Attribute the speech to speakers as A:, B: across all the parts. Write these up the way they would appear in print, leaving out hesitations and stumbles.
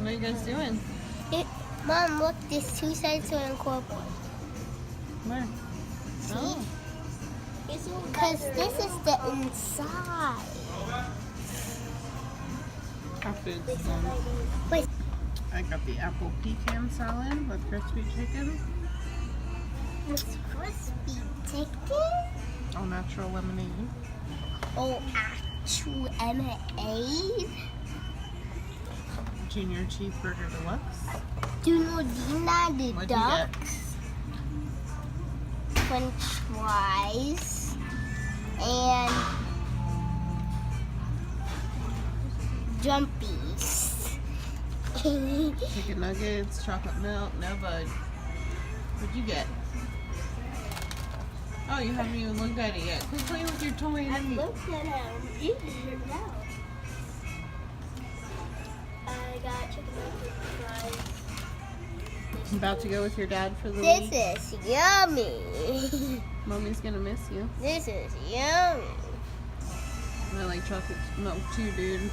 A: What are you guys doing?
B: Mom, look, there's two sides to an cardboard.
A: Where?
B: See?
A: Oh.
B: Because this is the inside.
A: Our food's done.
B: Wait.
A: I got the apple pecan salad with crispy chicken.
B: It's crispy chicken?
A: All natural lemonade.
B: Oh, actual lemonade?
A: Junior cheeseburger deluxe.
B: Do you know Dina the
A: What'd you get?
B: ducks? French fries. And jumpies.
A: Chicken nuggets, chocolate milk, no bud. What'd you get? Oh, you haven't even looked at it yet. Quit playing with your toys.
B: I looked at him. Eating it now. I got chicken nuggets, fries.
A: About to go with your dad for the
B: This
A: week.
B: is yummy.
A: Mommy's gonna miss you.
B: This is yummy.
A: I like chocolate milk too, dude.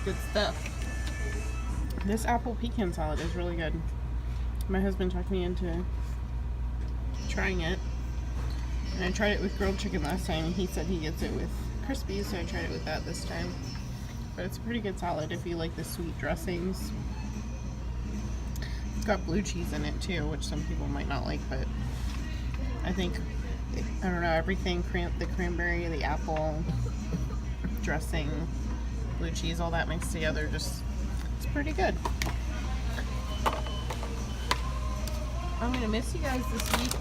A: Good stuff. This apple pecan salad is really good. My husband talked me into trying it. And I tried it with grilled chicken last time, and he said he gets it with crispy, so I tried it with that this time. But it's a pretty good salad if you like the sweet dressings. It's got blue cheese in it too, which some people might not like, but I think, I don't know, everything, the cranberry, the apple, dressing, blue cheese, all that mixed together, just, it's pretty good. I'm gonna miss you guys this week.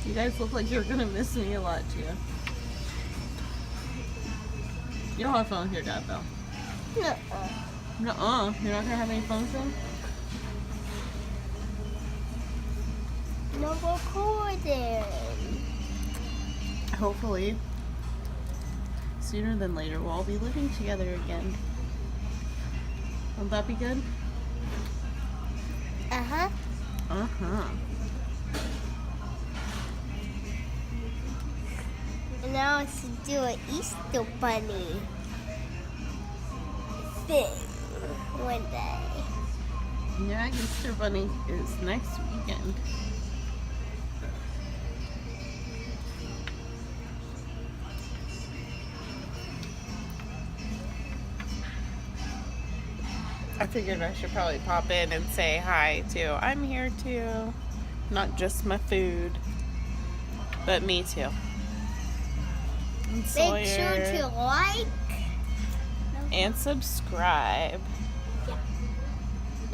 A: You guys look like you're gonna miss me a lot too. You don't have fun with your dad though.
B: Nuh-uh.
A: Nuh-uh. You're not gonna have any fun with him?
B: No recording.
A: Hopefully, sooner than later, we'll all be living together again. Won't that be good?
B: Uh-huh.
A: Uh-huh.
B: And now it's to do an Easter bunny thing one day.
A: Yeah, Easter Bunny is next weekend. I figured I should probably pop in and say hi too. I'm here too. Not just my food, but me too. And
B: Make
A: Sawyer.
B: sure to like
A: And subscribe.
B: Yeah.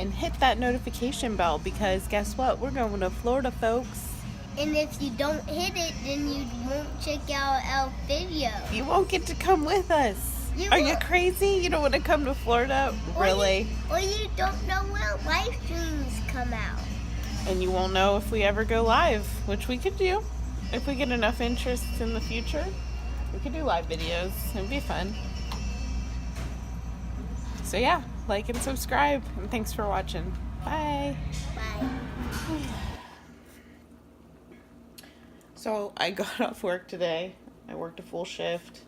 A: And hit that notification bell because guess what? We're going to Florida, folks.
B: And if you don't hit it, then you won't check out our video.
A: You won't get to come with us.
B: You
A: Are you
B: won't.
A: crazy? You don't want to come to Florida? Really?
B: Or you don't know when live streams come out.
A: And you won't know if we ever go live, which we could do. If we get enough interest in the future, we could do live videos. It'd be fun. So yeah, like and subscribe. And thanks for watching. Bye.
B: Bye.
A: So I got off work today. I worked a full shift.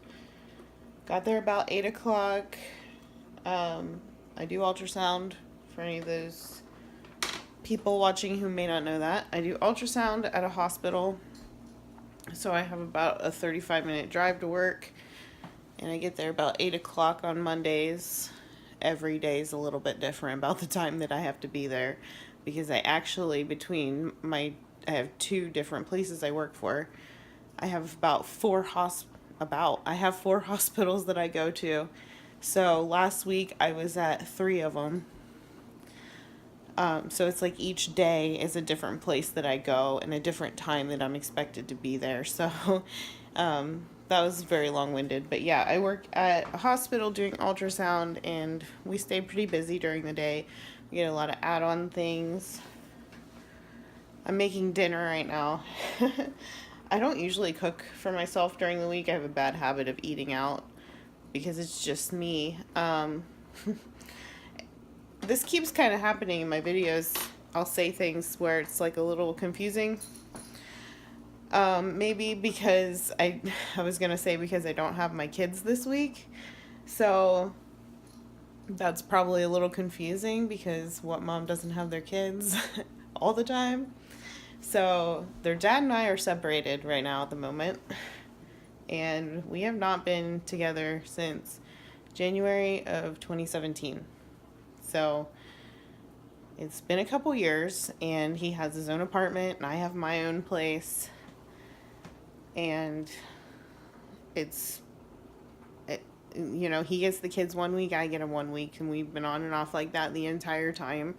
A: Got there about 8 o'clock. I do ultrasound for any of those people watching who may not know that. I do ultrasound at a hospital. So I have about a 35-minute drive to work. And I get there about 8 o'clock on Mondays. Every day is a little bit different about the time that I have to be there. Because I actually, I have 2 different places I work for. I have about 4 hospitals that I go to. So last week I was at 3 of them. So it's like each day is a different place that I go and a different time that I'm expected to be there. So that was very long-winded. But yeah, I work at a hospital doing ultrasound and we stay pretty busy during the day. We get a lot of add-on things. I'm making dinner right now. I don't usually cook for myself during the week. I have a bad habit of eating out because it's just me. This keeps kind of happening in my videos. I'll say things where it's like a little confusing. Maybe because I was going to say because I don't have my kids this week. So that's probably a little confusing because what mom doesn't have their kids all the time? So their dad and I are separated right now at the moment. And we have not been together since January of 2017. So it's been a couple years, and he has his own apartment, and I have my own place. And it's, he gets the kids 1 week, I get them 1 week, and we've been on and off like that the entire time.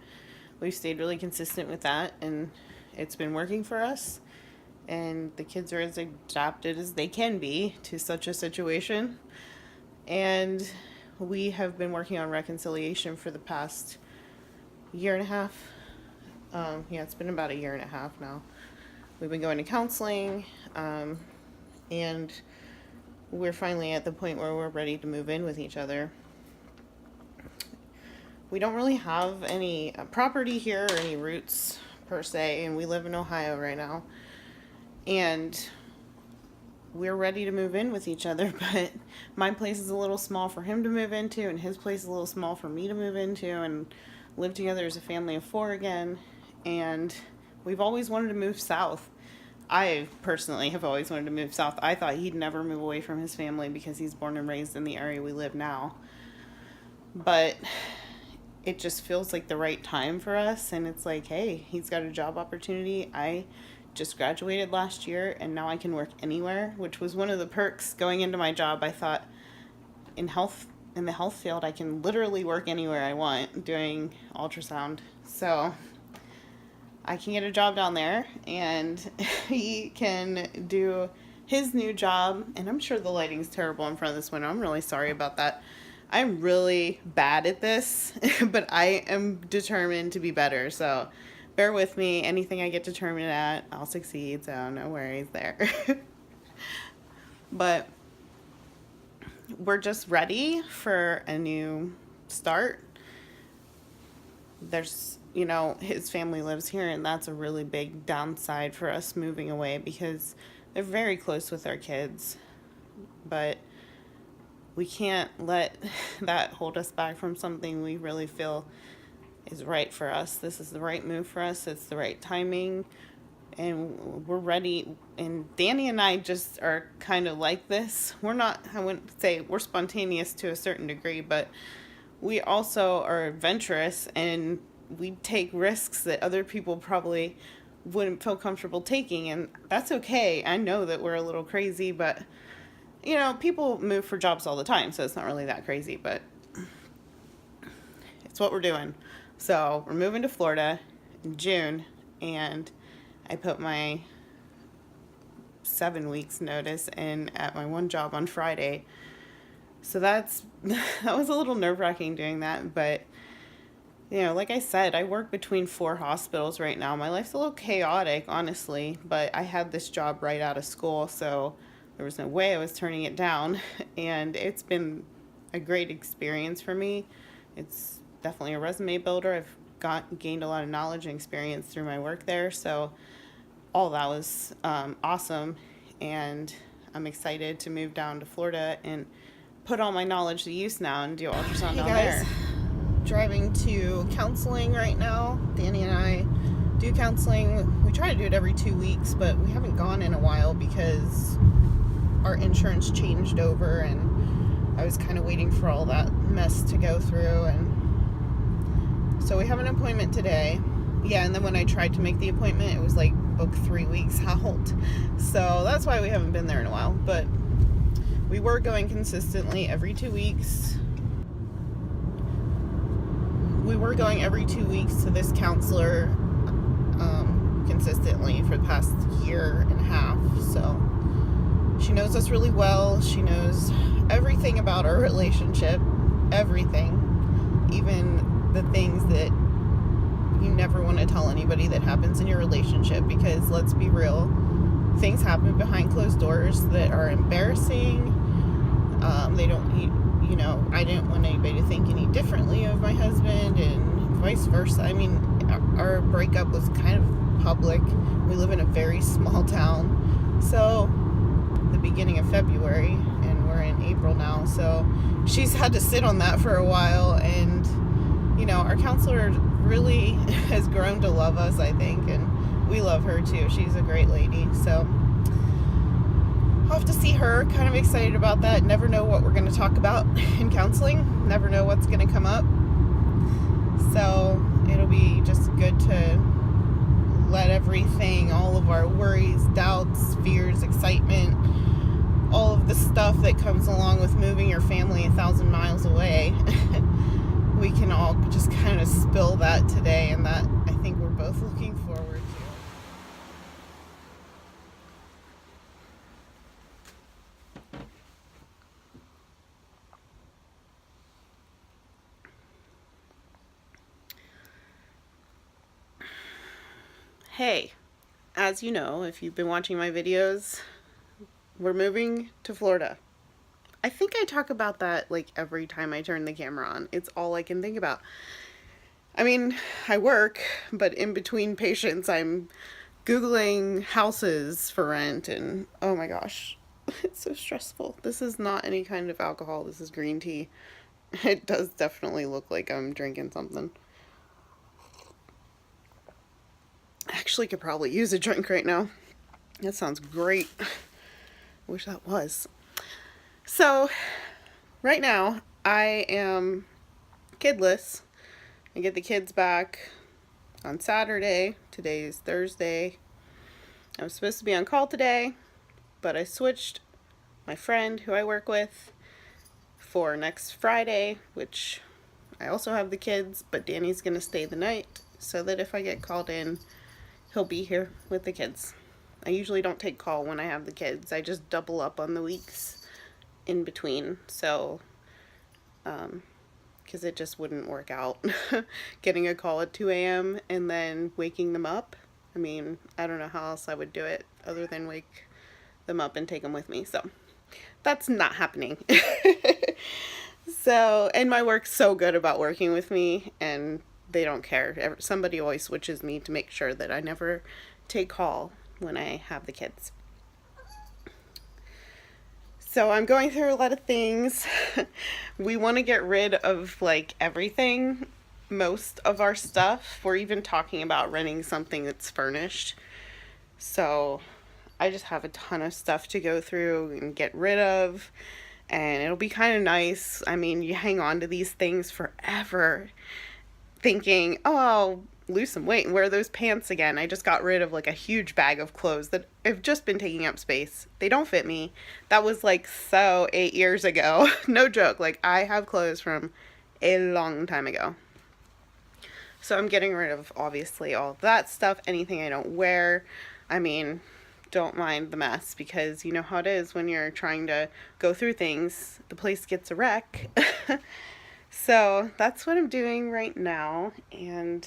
A: We've stayed really consistent with that, and it's been working for us. And the kids are as adapted as they can be to such a situation. And we have been working on reconciliation for the past year and a half. It's been about a year and a half now. We've been going to counseling, and we're finally at the point where we're ready to move in with each other. We don't really have any property here or any roots per se, and we live in Ohio right now. And we're ready to move in with each other, but my place is a little small for him to move into, and his place is a little small for me to move into and live together as a family of 4 again. And we've always wanted to move south. I personally have always wanted to move south. I thought he'd never move away from his family because he's born and raised in the area we live now. But it just feels like the right time for us, and it's like, hey, he's got a job opportunity. I just graduated last year, and now I can work anywhere, which was one of the perks going into my job. I thought in the health field, I can literally work anywhere I want doing ultrasound. So I can get a job down there, and he can do his new job. And I'm sure the lighting's terrible in front of this window. I'm really sorry about that. I'm really bad at this, but I am determined to be better. So bear with me. Anything I get determined at, I'll succeed. So no worries there. But we're just ready for a new start. There's, his family lives here, and that's a really big downside for us moving away because they're very close with our kids. But we can't let that hold us back from something we really feel is right for us. This is the right move for us. It's the right timing, and we're ready. And Danny and I just are kind of like this. I wouldn't say we're spontaneous to a certain degree, but we also are adventurous, and we take risks that other people probably wouldn't feel comfortable taking, and that's okay. I know that we're a little crazy, but people move for jobs all the time, so it's not really that crazy, but it's what we're doing. So we're moving to Florida in June, and I put my 7 weeks notice in at my one job on Friday. So that was a little nerve-wracking doing that, but like I said, I work between 4 hospitals right now. My life's a little chaotic, honestly, but I had this job right out of school, so there was no way I was turning it down, and it's been a great experience for me. It's definitely a resume builder. I've gained a lot of knowledge and experience through my work there, so all that was awesome, and I'm excited to move down to Florida and put all my knowledge to use now and do ultrasound down there. Driving to counseling right now. Danny and I do counseling. We try to do it every 2 weeks, but we haven't gone in a while because our insurance changed over, and I was kind of waiting for all that mess to go through, and so we have an appointment today. Yeah, and then when I tried to make the appointment, it was like booked 3 weeks out. So that's why we haven't been there in a while. But we were going consistently every 2 weeks. We were going every 2 weeks to this counselor consistently for the past year and a half. So she knows us really well. She knows everything about our relationship. Everything. Even the things that you never want to tell anybody that happens in your relationship, because let's be real, things happen behind closed doors that are embarrassing. They don't, I didn't want anybody to think any differently of my husband, and vice versa. I mean, our breakup was kind of public. We live in a very small town. So the beginning of February, and we're in April now, so she's had to sit on that for a while. And you know, our counselor really has grown to love us, I think, and we love her too. She's a great lady. So I'll have to see her. Kind of excited about that. Never know what we're going to talk about in counseling. Never know what's going to come up. So it'll be just good to let everything, all of our worries, doubts, fears, excitement, all of the stuff that comes along with moving your family 1,000 miles away, we can all just kind of spill that today, and that I think we're both looking forward to. Hey, as you know, if you've been watching my videos, we're moving to Florida. I think I talk about that like every time I turn the camera on. It's all I can think about. I mean, I work, but in between patients, I'm Googling houses for rent, and oh my gosh, it's so stressful. This is not any kind of alcohol. This is green tea. It does definitely look like I'm drinking something. I actually could probably use a drink right now. That sounds great. Wish that was. So, right now, I am kidless. I get the kids back on Saturday. Today is Thursday. I was supposed to be on call today, but I switched my friend who I work with for next Friday, which I also have the kids, but Danny's going to stay the night so that if I get called in, he'll be here with the kids. I usually don't take call when I have the kids. I just double up on the weeks in between, so because it just wouldn't work out getting a call at 2 a.m. and then waking them up. I mean, I don't know how else I would do it other than wake them up and take them with me, so that's not happening. So, and my work's so good about working with me, and they don't care. Somebody always switches me to make sure that I never take call when I have the kids. So I'm going through a lot of things. We want to get rid of like everything, most of our stuff. We're even talking about renting something that's furnished. So I just have a ton of stuff to go through and get rid of, and it'll be kind of nice. I mean, you hang on to these things forever thinking, oh, I'll lose some weight and wear those pants again. I just got rid of like a huge bag of clothes that have just been taking up space. They don't fit me. That was like 8 years ago. No joke. Like, I have clothes from a long time ago. So I'm getting rid of obviously all of that stuff, anything I don't wear. I mean, don't mind the mess, because you know how it is when you're trying to go through things. The place gets a wreck. So that's what I'm doing right now, and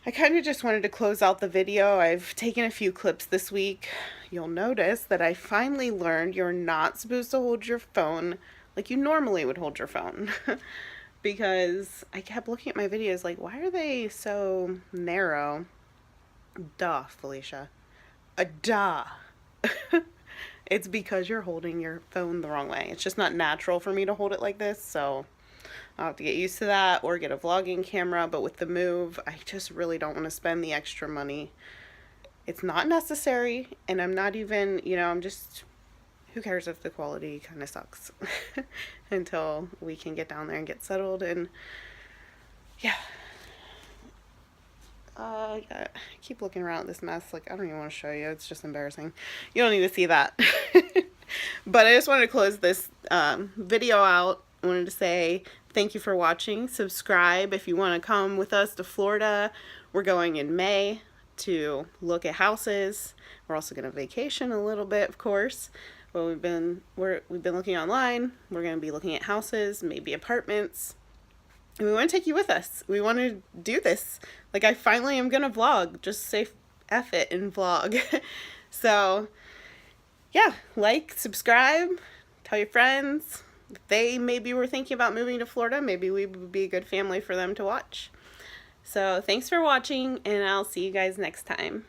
A: I kind of just wanted to close out the video. I've taken a few clips this week. You'll notice that I finally learned you're not supposed to hold your phone like you normally would hold your phone. Because I kept looking at my videos like, why are they so narrow? Duh, Felicia. Duh. It's because you're holding your phone the wrong way. It's just not natural for me to hold it like this, so I'll have to get used to that or get a vlogging camera. But with the move, I just really don't want to spend the extra money. It's not necessary, and I'm not even, you know, I'm just, who cares if the quality kind of sucks until we can get down there and get settled. And yeah. I keep looking around at this mess. Like, I don't even want to show you. It's just embarrassing. You don't need to see that. But I just wanted to close this video out. I wanted to say thank you for watching. Subscribe if you want to come with us to Florida. We're going in May to look at houses. We're also going to vacation a little bit, of course. But we've been looking online. We're going to be looking at houses, maybe apartments. And we want to take you with us. We want to do this. Like, I finally am going to vlog. Just say F it and vlog. So, yeah. Like, subscribe, tell your friends. If they maybe were thinking about moving to Florida, maybe we would be a good family for them to watch. So, thanks for watching, and I'll see you guys next time.